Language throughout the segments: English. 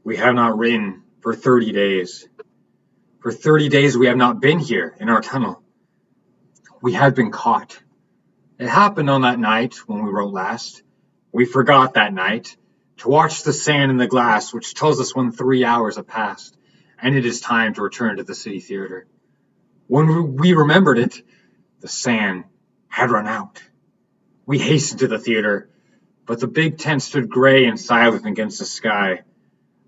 We have not ridden for 30 days. For 30 days we have not been here in our tunnel. We have been caught. It happened on that night when we wrote last. We forgot that night to watch the sand in the glass, which tells us when 3 hours have passed, and it is time to return to the city theater. When we remembered it, the sand had run out. We hastened to the theater, but the big tent stood gray and silent against the sky.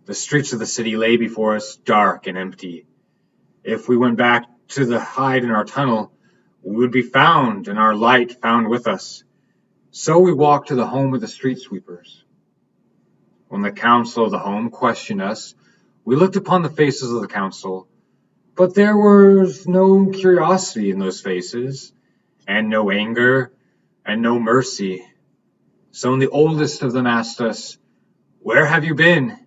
The streets of the city lay before us, dark and empty. If we went back to the hide in our tunnel, we would be found and our light found with us. So we walked to the home of the street sweepers. When the council of the home questioned us, we looked upon the faces of the council, but there was no curiosity in those faces, and no anger, and no mercy. So when the oldest of them asked us, "Where have you been?"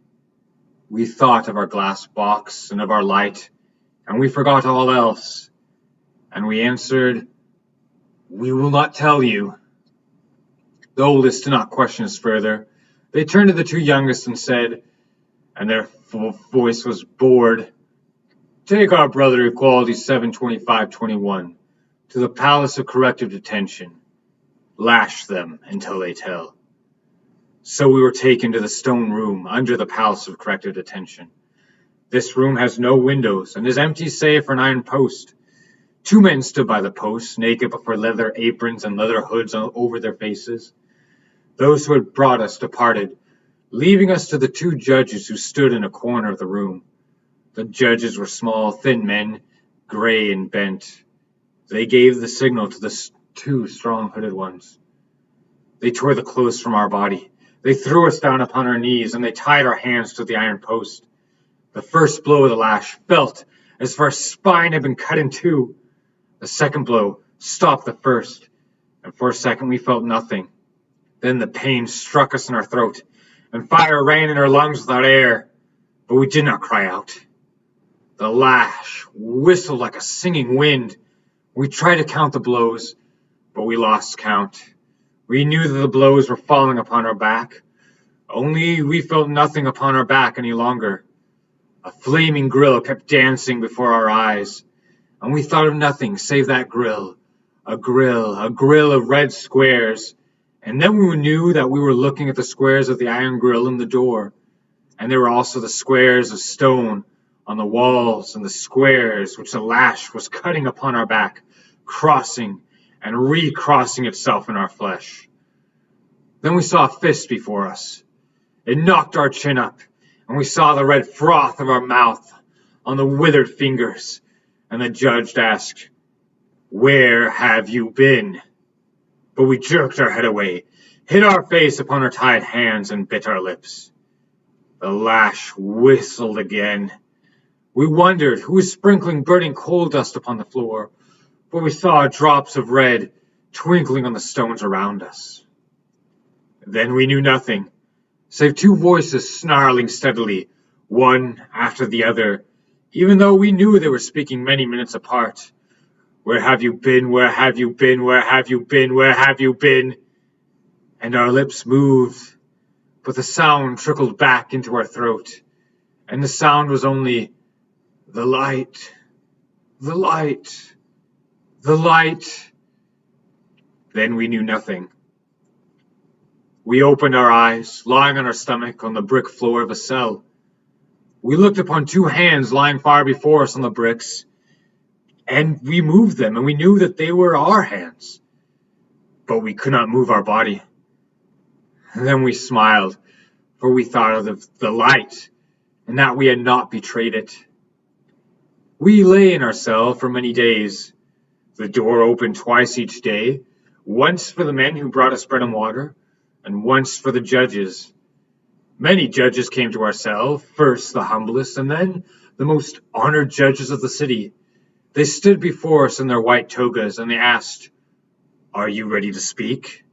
we thought of our glass box and of our light, and we forgot all else. And we answered, "We will not tell you." The oldest did not question us further. They turned to the two youngest and said, and their voice was bored, "Take our brother Equality 72521 to the Palace of Corrective Detention. Lash them until they tell." So we were taken to the stone room under the Palace of Corrective Detention. This room has no windows and is empty save for an iron post. Two men stood by the post, naked but for leather aprons and leather hoods over their faces. Those who had brought us departed, leaving us to the two judges who stood in a corner of the room. The judges were small, thin men, gray and bent. They gave the signal to the two strong hooded ones. They tore the clothes from our body. They threw us down upon our knees, and they tied our hands to the iron post. The first blow of the lash felt as if our spine had been cut in two. The second blow stopped the first, and for a second we felt nothing. Then the pain struck us in our throat, and fire ran in our lungs without air, but we did not cry out. The lash whistled like a singing wind. We tried to count the blows, but we lost count. We knew that the blows were falling upon our back, only we felt nothing upon our back any longer. A flaming grill kept dancing before our eyes, and we thought of nothing save that grill, a grill of red squares. And then we knew that we were looking at the squares of the iron grill in the door, and there were also the squares of stone on the walls and the squares which the lash was cutting upon our back, crossing and recrossing itself in our flesh. Then we saw a fist before us. It knocked our chin up, and we saw the red froth of our mouth on the withered fingers, and the judge asked, "Where have you been?" But we jerked our head away, hid our face upon our tied hands, and bit our lips. The lash whistled again. We wondered who was sprinkling burning coal dust upon the floor, for we saw drops of red twinkling on the stones around us. Then we knew nothing, save two voices snarling steadily, one after the other, even though we knew they were speaking many minutes apart. "Where have you been? Where have you been? Where have you been? Where have you been?" And our lips moved, but the sound trickled back into our throat, and the sound was only, "The light, the light, the light." Then we knew nothing. We opened our eyes, lying on our stomach on the brick floor of a cell. We looked upon two hands lying far before us on the bricks, and we moved them, and we knew that they were our hands. But we could not move our body. And then we smiled, for we thought of the light, and that we had not betrayed it. We lay in our cell for many days. The door opened twice each day, once for the men who brought us bread and water, and once for the judges. Many judges came to our cell, first the humblest, and then the most honored judges of the city. They stood before us in their white togas, and they asked, "Are you ready to speak?"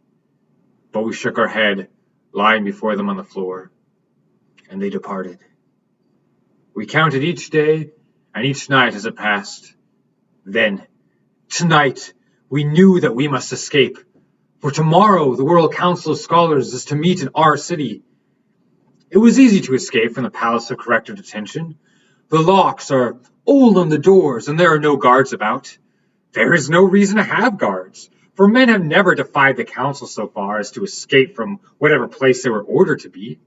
But we shook our head, lying before them on the floor, and they departed. We counted each day and each night as it passed. Then, tonight, we knew that we must escape, for tomorrow the World Council of Scholars is to meet in our city. It was easy to escape from the Palace of Corrective Detention. The locks are old on the doors, and there are no guards about. There is no reason to have guards, for men have never defied the council so far as to escape from whatever place they were ordered to be.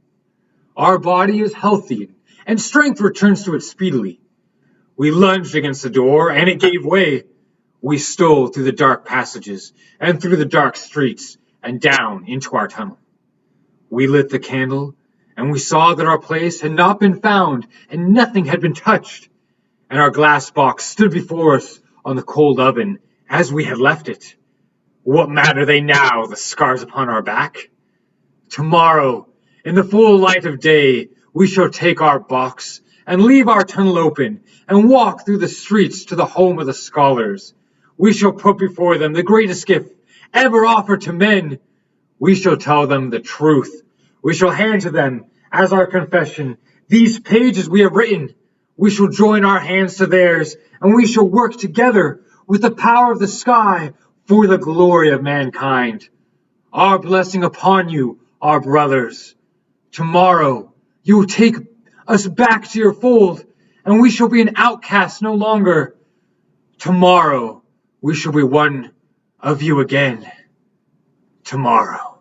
Our body is healthy, and strength returns to it speedily. We lunged against the door, and it gave way. We stole through the dark passages, and through the dark streets, and down into our tunnel. We lit the candle, and we saw that our place had not been found, and nothing had been touched. And our glass box stood before us on the cold oven, as we had left it. What matter they now, the scars upon our back? Tomorrow, in the full light of day, we shall take our box and leave our tunnel open and walk through the streets to the home of the scholars. We shall put before them the greatest gift ever offered to men. We shall tell them the truth. We shall hand to them, as our confession, these pages we have written. We shall join our hands to theirs, and we shall work together with the power of the sky for the glory of mankind. Our blessing upon you, our brothers. Tomorrow you will take us back to your fold, and we shall be an outcast no longer. Tomorrow we shall be one of you again. Tomorrow.